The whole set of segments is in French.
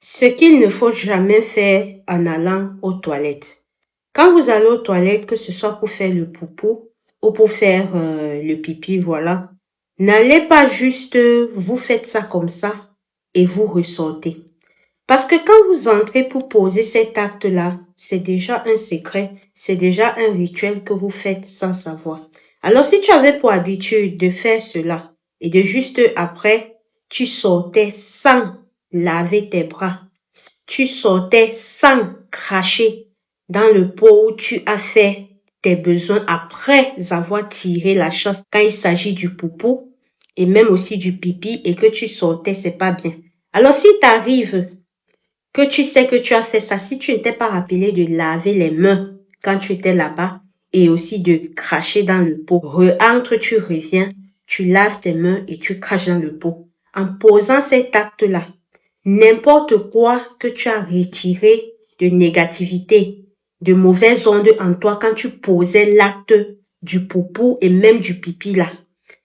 Ce qu'il ne faut jamais faire en allant aux toilettes. Quand vous allez aux toilettes, que ce soit pour faire le poupou ou pour faire le pipi, voilà, n'allez pas juste vous faites ça comme ça et vous ressortez. Parce que quand vous entrez pour poser cet acte-là, c'est déjà un secret, c'est déjà un rituel que vous faites sans savoir. Alors si tu avais pour habitude de faire cela et de juste après, tu sortais sans laver tes bras, tu sortais sans cracher dans le pot où tu as fait tes besoins après avoir tiré la chasse quand il s'agit du poupou et même aussi du pipi et que tu sortais, c'est pas bien. Alors si t'arrives que tu sais que tu as fait ça, si tu ne t'es pas rappelé de laver les mains quand tu étais là-bas et aussi de cracher dans le pot, re-entre, tu reviens, tu laves tes mains et tu craches dans le pot. En posant cet acte-là, n'importe quoi que tu as retiré de négativité, de mauvaises ondes en toi quand tu posais l'acte du poupou et même du pipi là.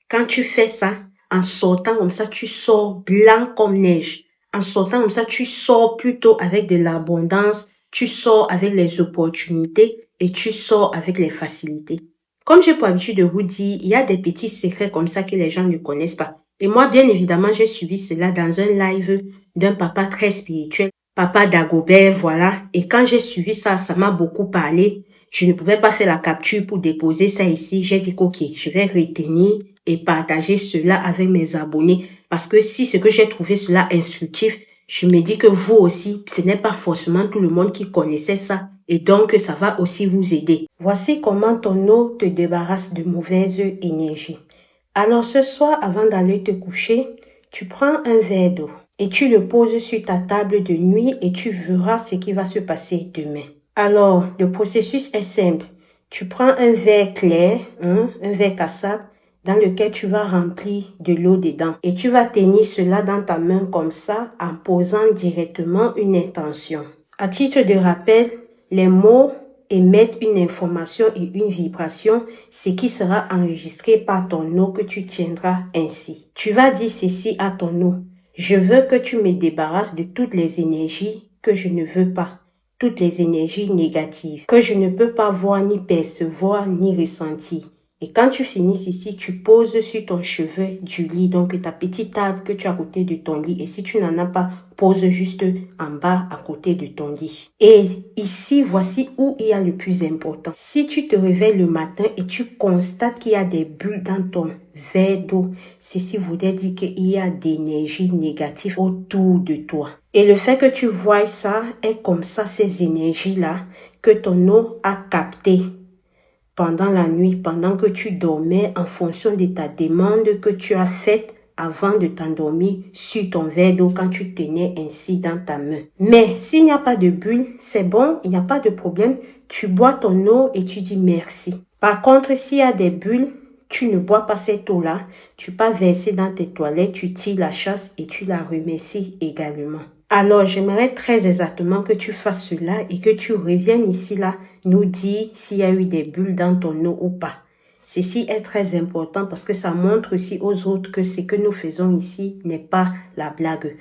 Quand tu fais ça, en sortant comme ça, tu sors blanc comme neige. En sortant comme ça, tu sors plutôt avec de l'abondance, tu sors avec les opportunités et tu sors avec les facilités. Comme j'ai pour habitude de vous dire, il y a des petits secrets comme ça que les gens ne connaissent pas. Et moi, bien évidemment, j'ai suivi cela dans un live d'un papa très spirituel, papa Dagobert, voilà. Et quand j'ai suivi ça, ça m'a beaucoup parlé. Je ne pouvais pas faire la capture pour déposer ça ici. J'ai dit ok, je vais retenir et partager cela avec mes abonnés. Parce que si ce que j'ai trouvé cela instructif, je me dis que vous aussi, ce n'est pas forcément tout le monde qui connaissait ça. Et donc, ça va aussi vous aider. Voici comment ton eau te débarrasse de mauvaises énergies. Alors ce soir, avant d'aller te coucher, tu prends un verre d'eau et tu le poses sur ta table de nuit et tu verras ce qui va se passer demain. Alors, le processus est simple. Tu prends un verre clair, un verre cassable, dans lequel tu vas remplir de l'eau dedans. Et tu vas tenir cela dans ta main comme ça en posant directement une intention. À titre de rappel, les mots émettent une information et une vibration, ce qui sera enregistré par ton eau que tu tiendras ainsi. Tu vas dire ceci à ton eau. Je veux que tu me débarrasses de toutes les énergies que je ne veux pas, toutes les énergies négatives, que je ne peux pas voir, ni percevoir, ni ressentir. Et quand tu finis ici, tu poses sur ton chevet du lit, donc ta petite table que tu as à côté de ton lit. Et si tu n'en as pas, pose juste en bas à côté de ton lit. Et ici, voici où il y a le plus important. Si tu te réveilles le matin et tu constates qu'il y a des bulles dans ton verre d'eau, ceci voudrait dire qu'il y a d'énergie négative autour de toi. Et le fait que tu vois ça est comme ça, ces énergies-là que ton eau a captées pendant la nuit, pendant que tu dormais, en fonction de ta demande que tu as faite avant de t'endormir sur ton verre d'eau quand tu tenais ainsi dans ta main. Mais s'il n'y a pas de bulle, c'est bon, il n'y a pas de problème. Tu bois ton eau et tu dis merci. Par contre, s'il y a des bulles, tu ne bois pas cette eau-là. Tu peux verser dans tes toilettes, tu tires la chasse et tu la remercies également. Alors, j'aimerais très exactement que tu fasses cela et que tu reviennes ici là, nous dire s'il y a eu des bulles dans ton eau ou pas. Ceci est très important parce que ça montre aussi aux autres que ce que nous faisons ici n'est pas la blague.